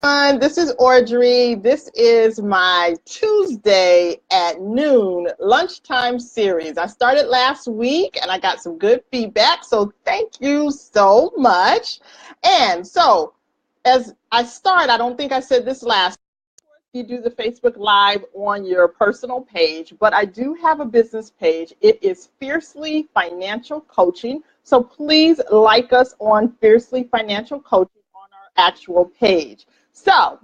This is Audrey. This is my Tuesday at noon lunchtime series. I started last week and I got some good feedback, so thank you so much. And so as I start, I don't think I said this last. You do the Facebook Live on your personal page, but I do have a business page. It is Fiercely Financial Coaching. So please like us on Fiercely Financial Coaching on our actual page. So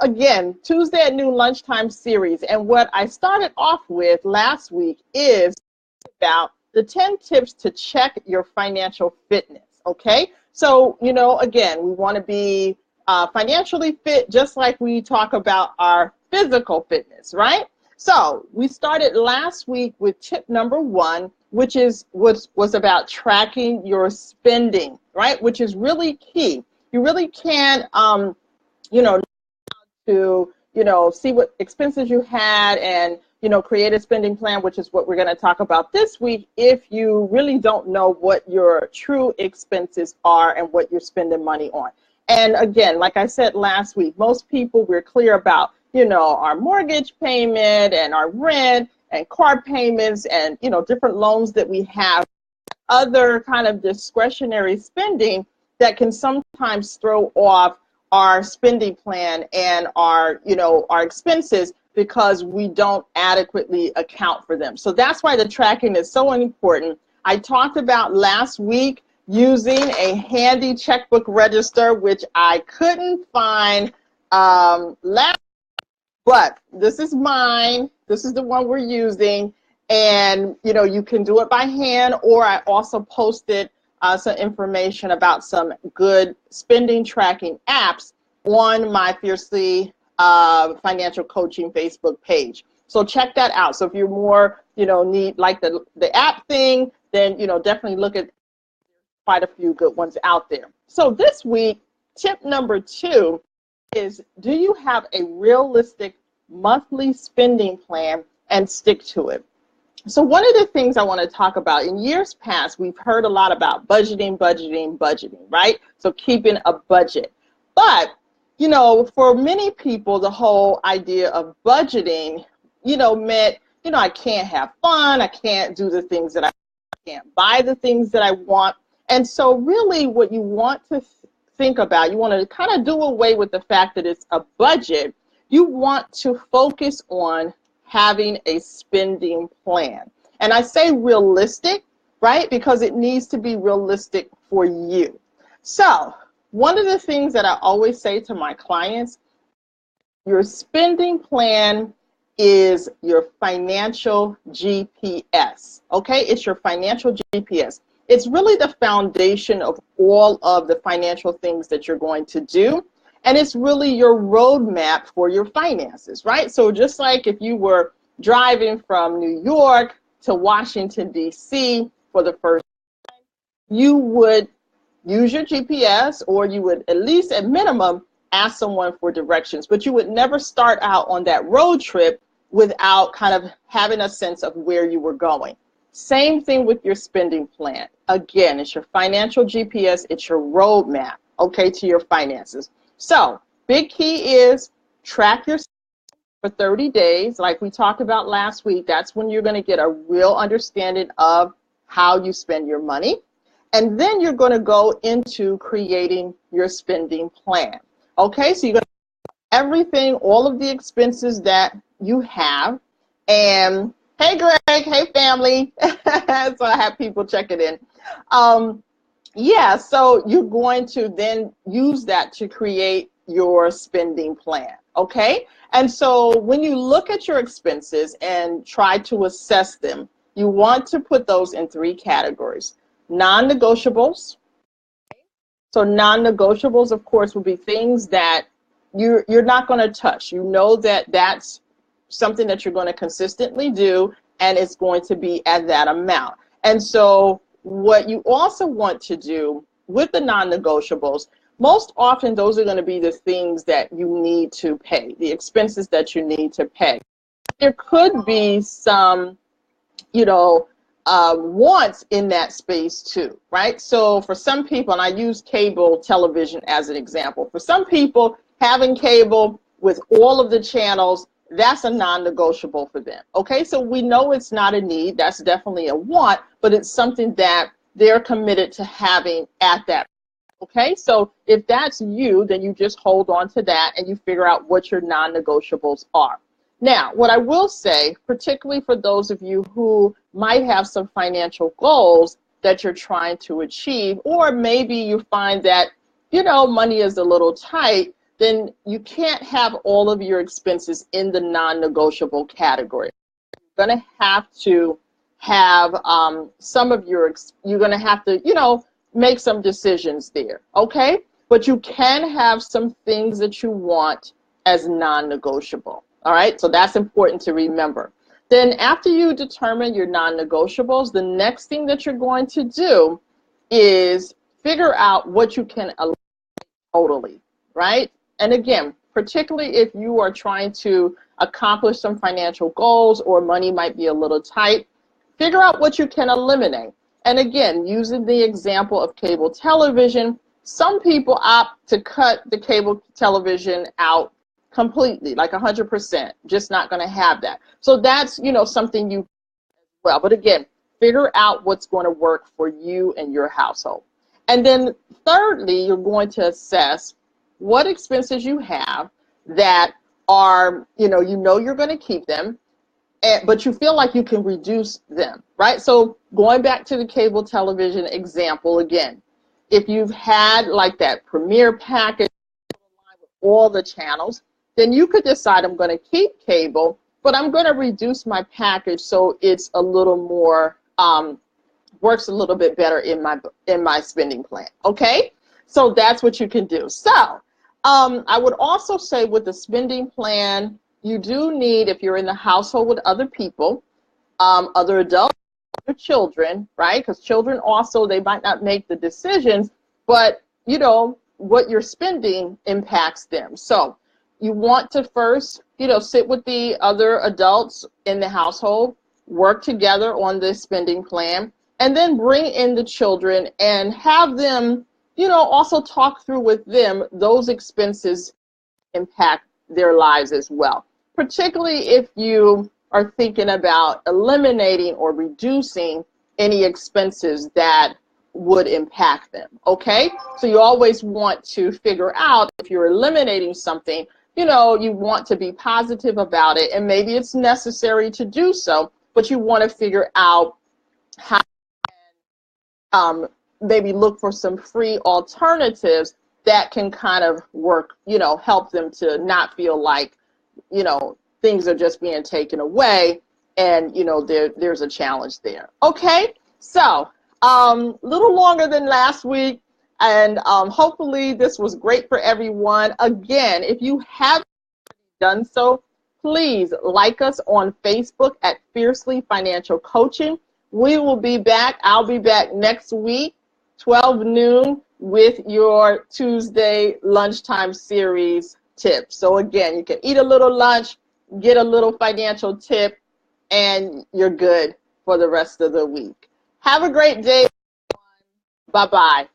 again, Tuesday at noon lunchtime series. And what I started off with last week is about the 10 tips to check your financial fitness. Okay. So, again, we want to be financially fit, just like we talk about our physical fitness, right? So we started last week with tip number 1, which was about tracking your spending, right? Which is really key. You really can't, see what expenses you had and, create a spending plan, which is what we're going to talk about this week, if you really don't know what your true expenses are and what you're spending money on. And again, like I said last week, most people, we're clear about, our mortgage payment and our rent and car payments and, different loans that we have, other kind of discretionary spending that can sometimes throw off our spending plan and our expenses because we don't adequately account for them. So that's why the tracking is so important. I talked about last week using a handy checkbook register, which I couldn't find but this is mine. This is the one we're using. And, you can do it by hand, or I also posted some information about some good spending tracking apps on my Fiercely Financial Coaching Facebook page. So check that out. So if you're more, need like the app thing, then, definitely look at quite a few good ones out there. So this week, tip number 2 is, do you have a realistic monthly spending plan and stick to it? So one of the things I want to talk about, in years past, we've heard a lot about budgeting, right? So keeping a budget. But, for many people, the whole idea of budgeting, meant, I can't have fun, I can't do the things that I can't buy the things that I want. And so really what you want to think about, you want to kind of do away with the fact that it's a budget. You want to focus on having a spending plan. And I say realistic, right? Because it needs to be realistic for you. So one of the things that I always say to my clients, your spending plan is your financial GPS, okay? It's your financial GPS. It's really the foundation of all of the financial things that you're going to do. And it's really your roadmap for your finances, right? So just like if you were driving from New York to Washington, D.C. for the first time, you would use your GPS, or you would at least at minimum ask someone for directions, but you would never start out on that road trip without kind of having a sense of where you were going. Same thing with your spending plan. Again, it's your financial GPS, it's your roadmap, okay, to your finances. So, big key is track your for 30 days. Like we talked about last week, that's when you're going to get a real understanding of how you spend your money. And then you're going to go into creating your spending plan. Okay, so you're going to everything, all of the expenses that you have. And hey, Greg, hey, family. So I have people checking in. Yeah, so you're going to then use that to create your spending plan, okay? And so when you look at your expenses and try to assess them, you want to put those in 3 categories. Non-negotiables. So non-negotiables, of course, will be things that you're not going to touch. You know that that's something that you're going to consistently do, and it's going to be at that amount. And so what you also want to do with the non-negotiables, most often those are going to be the things that you need to pay, the expenses that you need to pay. There could be some, wants in that space too, right? So for some people, and I use cable television as an example, for some people, having cable with all of the channels, that's a non-negotiable for them. Okay, so we know it's not a need, that's definitely a want, but it's something that they're committed to having at that. Okay, so if that's you, then you just hold on to that and you figure out what your non-negotiables are. Now, what I will say, particularly for those of you who might have some financial goals that you're trying to achieve, or maybe you find that, you know, money is a little tight, then you can't have all of your expenses in the non-negotiable category. You're going to have some of your, you're going to have to, you know, make some decisions there, okay? But you can have some things that you want as non-negotiable, all right? So that's important to remember. Then after you determine your non-negotiables, the next thing that you're going to do is figure out what you can eliminate totally, right? And again, particularly if you are trying to accomplish some financial goals or money might be a little tight, figure out what you can eliminate. And again, using the example of cable television, some people opt to cut the cable television out completely, like 100%, just not going to have that. So that's, you know, something you, well, but again, figure out what's going to work for you and your household. And then thirdly, you're going to assess what expenses you have that are, you know you're going to keep them, but you feel like you can reduce them, right? So going back to the cable television example again, if you've had like that premiere package with all the channels, then you could decide I'm going to keep cable, but I'm going to reduce my package so it's a little more, works a little bit better in my spending plan, okay? So that's what you can do. So I would also say with the spending plan, you do need, if you're in the household with other people, other adults, other children, right? Because children also, they might not make the decisions, but you know, what you're spending impacts them. So you want to first, you know, sit with the other adults in the household, work together on this spending plan, and then bring in the children and have them, you know, also talk through with them those expenses impact their lives as well. Particularly if you are thinking about eliminating or reducing any expenses that would impact them, okay? So you always want to figure out if you're eliminating something, you know, you want to be positive about it, and maybe it's necessary to do so, but you want to figure out how maybe look for some free alternatives that can kind of work, you know, help them to not feel like, you know, things are just being taken away and, you know, there's a challenge there. Okay, so little longer than last week, and hopefully this was great for everyone. Again, if you haven't done so, please like us on Facebook at Fiercely Financial Coaching. We will be back. I'll be back next week, 12 noon, with your Tuesday lunchtime series tips. So again, you can eat a little lunch, get a little financial tip, and you're good for the rest of the week. Have a great day. Bye-bye.